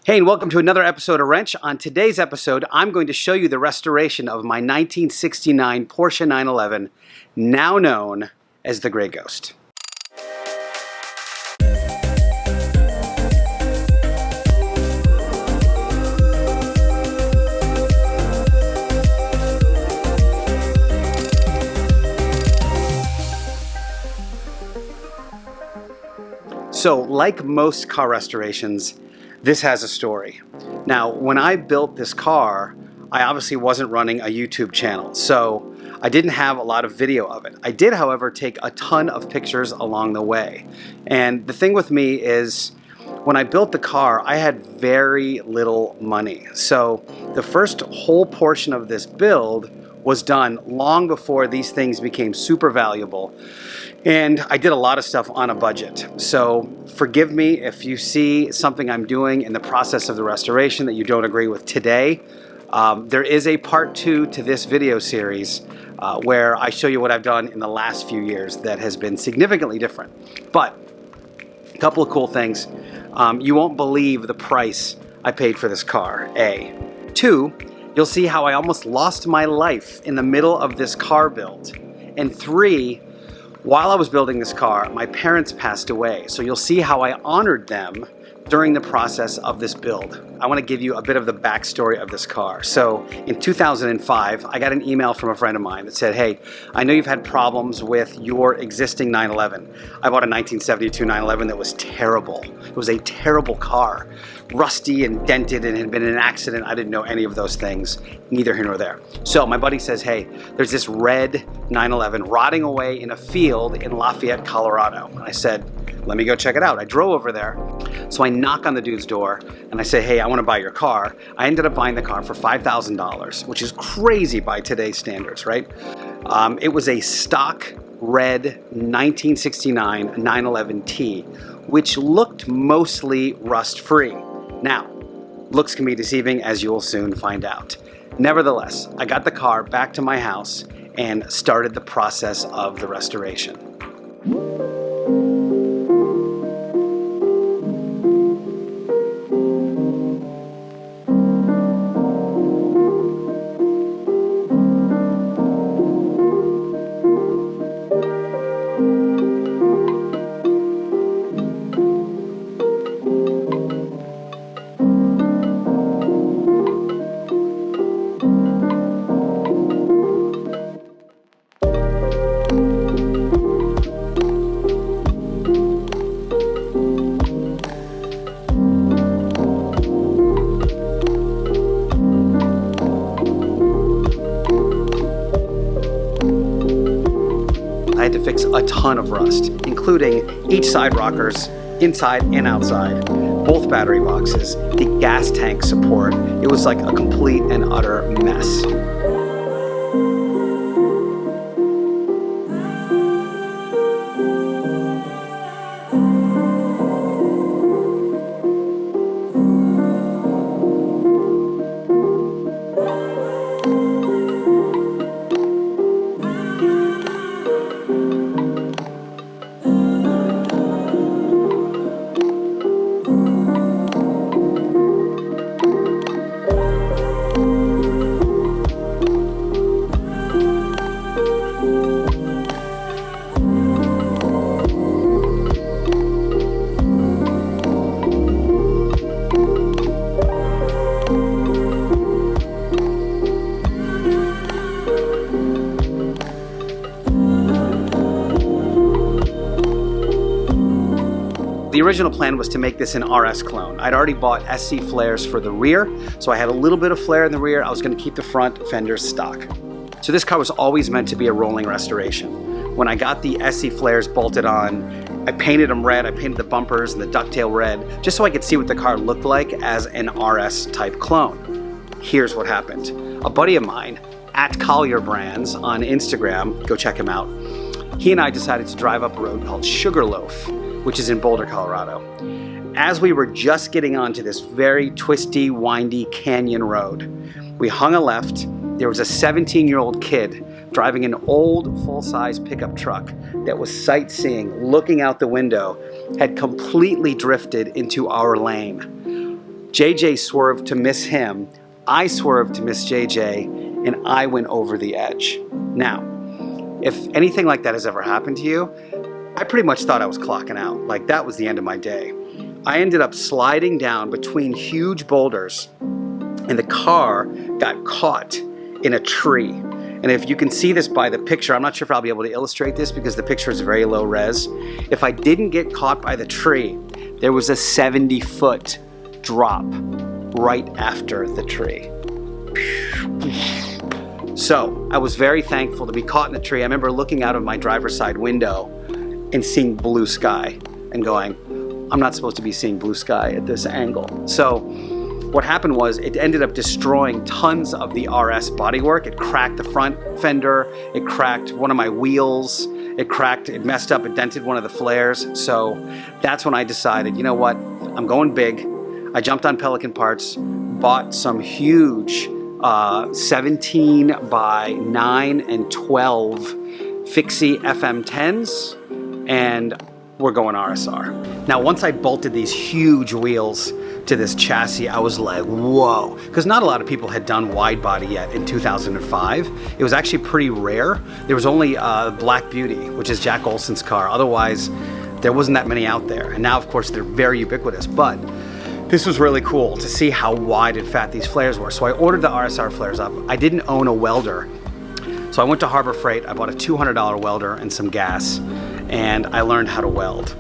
Hey, and welcome to another episode of Rennch. On today's episode, I'm going to show you the restoration of my 1969 Porsche 911, now known as the Grey Ghost. So, like most car restorations, this has a story. Now, when I built this car, I obviously wasn't running a YouTube channel, so I didn't have a lot of video of it. I did, however, take a ton of pictures along the way. And the thing with me is, when I built the car, I had very little money. So the first whole portion of this build was done long before these things became super valuable. And I did a lot of stuff on a budget. So forgive me if you see something I'm doing in the process of the restoration that you don't agree with today. There is a part 2 to this video series where I show you what I've done in the last few years that has been significantly different. But a couple of cool things. You won't believe the price I paid for this car, A. 2, you'll see how I almost lost my life in the middle of this car build. And 3, while I was building this car, my parents passed away. So you'll see how I honored them during the process of this build. I want to give you a bit of the backstory of this car. So in 2005, I got an email from a friend of mine that said, hey, I know you've had problems with your existing 911. I bought a 1972 911 that was terrible. It was a terrible car, rusty and dented and had been in an accident. I didn't know any of those things, neither here nor there. So my buddy says, hey, there's this red 911 rotting away in a field in Lafayette, Colorado. And I said, let me go check it out. I drove over there. So I knock on the dude's door and I say, hey, I want to buy your car. I ended up buying the car for $5,000, which is crazy by today's standards, right? It was a stock red 1969 911T, which looked mostly rust-free. Now, looks can be deceiving, as you will soon find out. Nevertheless, I got the car back to my house and started the process of the restoration. I had to fix a ton of rust, including each side rockers, inside and outside, both battery boxes, the gas tank support. It was like a complete and utter mess. The original plan was to make this an RS clone. I'd already bought SC flares for the rear, so I had a little bit of flare in the rear. I was going to keep the front fenders stock. So this car was always meant to be a rolling restoration. When I got the SC flares bolted on, I painted them red. I painted the bumpers and the ducktail red, just so I could see what the car looked like as an RS type clone. Here's what happened. A buddy of mine, at Collier Brands on Instagram, go check him out, he and I decided to drive up a road called Sugarloaf, which is in Boulder, Colorado. As we were just getting onto this very twisty, windy canyon road, we hung a left. There was a 17-year-old kid driving an old full-size pickup truck that was sightseeing, looking out the window, had completely drifted into our lane. JJ swerved to miss him, I swerved to miss JJ, and I went over the edge. Now, if anything like that has ever happened to you, I pretty much thought I was clocking out. Like, that was the end of my day. I ended up sliding down between huge boulders, and the car got caught in a tree. And if you can see this by the picture, I'm not sure if I'll be able to illustrate this because the picture is very low res. If I didn't get caught by the tree, there was a 70-foot drop right after the tree. So I was very thankful to be caught in a tree. I remember looking out of my driver's side window and seeing blue sky and going, I'm not supposed to be seeing blue sky at this angle. So what happened was it ended up destroying tons of the RS bodywork. It cracked the front fender, it cracked one of my wheels, it messed up, it dented one of the flares. So that's when I decided, you know what, I'm going big. I jumped on Pelican Parts, bought some huge 17 by 9 and 12 Fixie FM10s, and we're going RSR. Now, once I bolted these huge wheels to this chassis, I was like, whoa, because not a lot of people had done wide body yet in 2005. It was actually pretty rare. There was only Black Beauty, which is Jack Olson's car. Otherwise, there wasn't that many out there. And now, of course, they're very ubiquitous, but this was really cool to see how wide and fat these flares were. So I ordered the RSR flares up. I didn't own a welder. So I went to Harbor Freight, I bought a $200 welder and some gas, and I learned how to weld.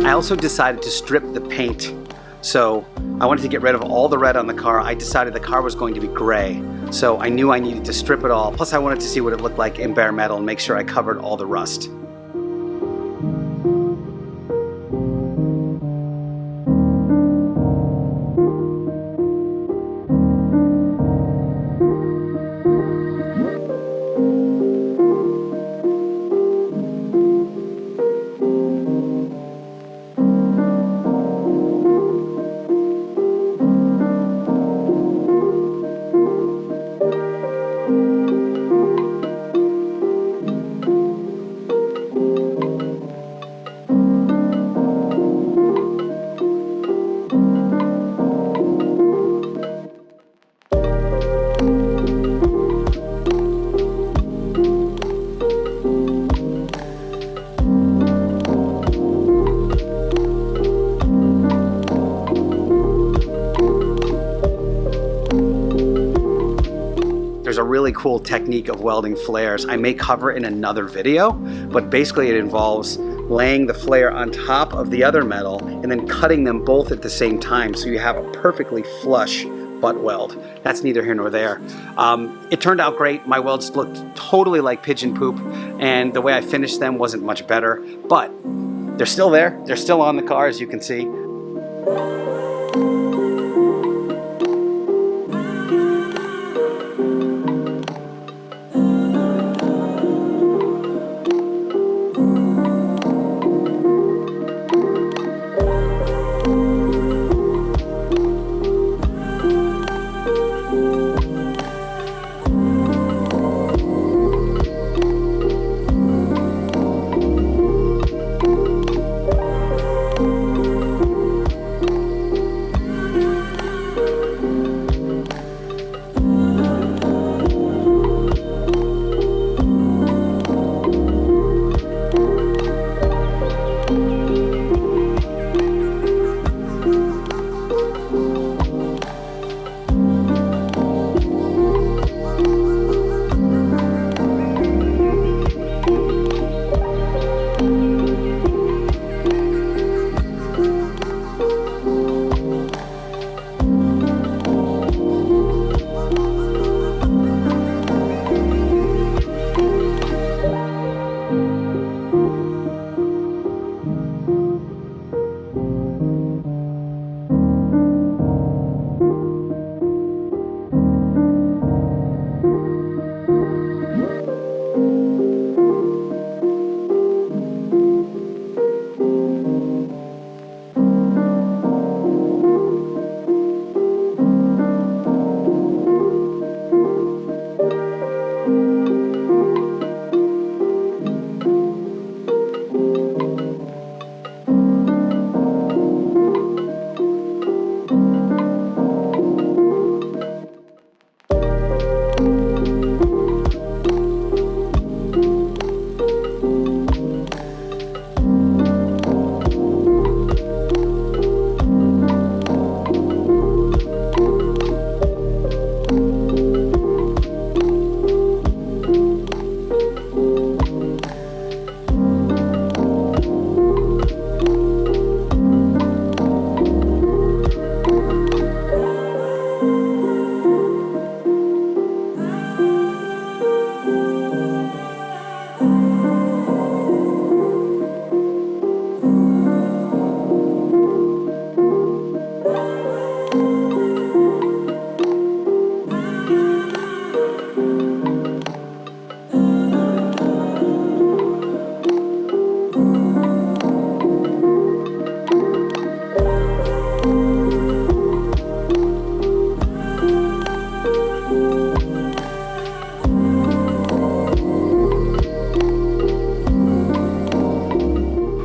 I also decided to strip the paint. So I wanted to get rid of all the red on the car. I decided the car was going to be gray. So I knew I needed to strip it all. Plus I wanted to see what it looked like in bare metal and make sure I covered all the rust. There's a really cool technique of welding flares. I may cover in another video, but basically it involves laying the flare on top of the other metal and then cutting them both at the same time so you have a perfectly flush butt weld. That's neither here nor there. It turned out great. My welds looked totally like pigeon poop, and the way I finished them wasn't much better, but they're still there. They're still on the car, as you can see.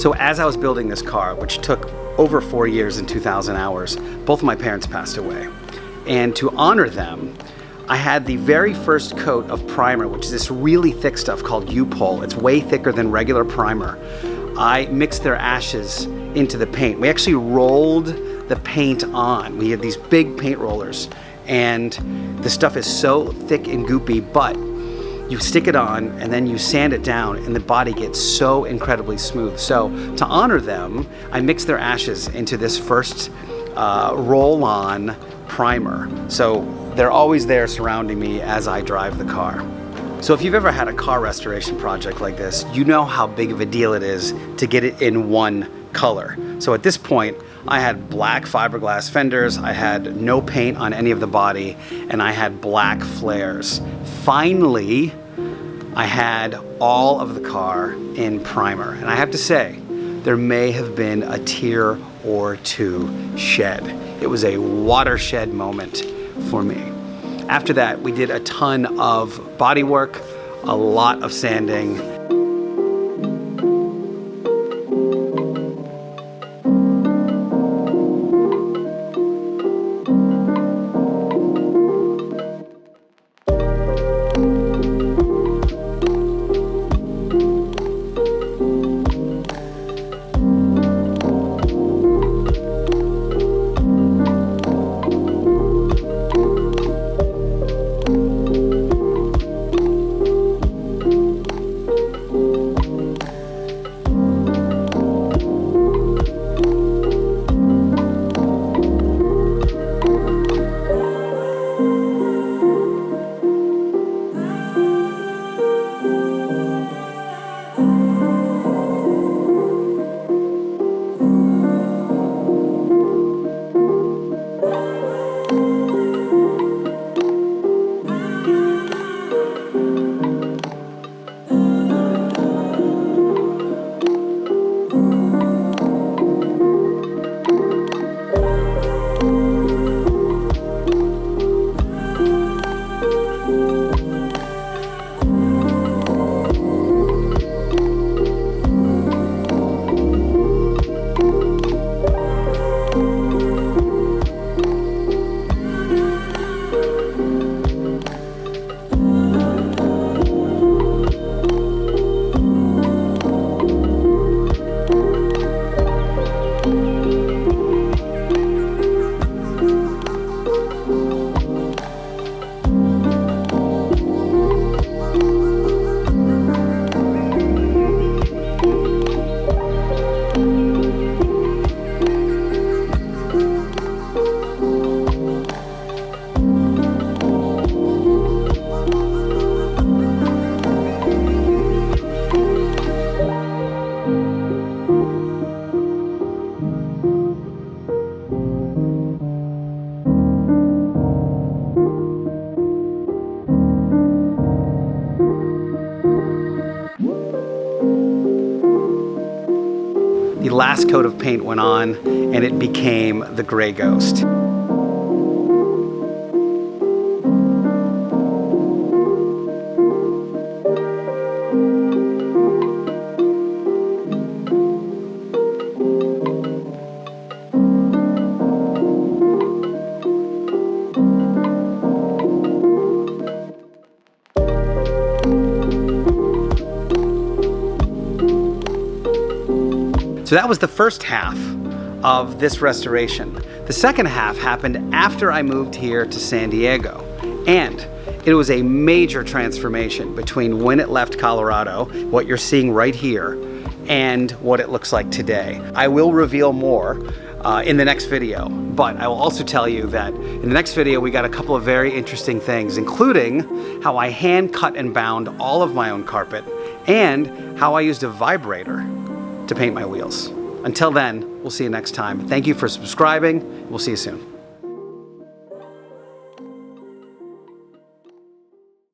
So as I was building this car, which took over 4 years and 2,000 hours, both of my parents passed away. And to honor them, I had the very first coat of primer, which is this really thick stuff called U-Pol. It's way thicker than regular primer. I mixed their ashes into the paint. We actually rolled the paint on. We had these big paint rollers, and the stuff is so thick and goopy, but you stick it on and then you sand it down and the body gets so incredibly smooth. So to honor them, I mixed their ashes into this first roll-on primer. So they're always there surrounding me as I drive the car. So if you've ever had a car restoration project like this, you know how big of a deal it is to get it in one color. So at this point, I had black fiberglass fenders, I had no paint on any of the body, and I had black flares. Finally, I had all of the car in primer. And I have to say, there may have been a tear or two shed. It was a watershed moment for me. After that, we did a ton of body work, a lot of sanding. The last coat of paint went on and it became the Gray Ghost. So that was the first half of this restoration. The second half happened after I moved here to San Diego, and it was a major transformation between when it left Colorado, what you're seeing right here, and what it looks like today. I will reveal more in the next video, but I will also tell you that in the next video we got a couple of very interesting things, including how I hand cut and bound all of my own carpet and how I used a vibrator to paint my wheels. Until then, we'll see you next time. Thank you for subscribing. We'll see you soon.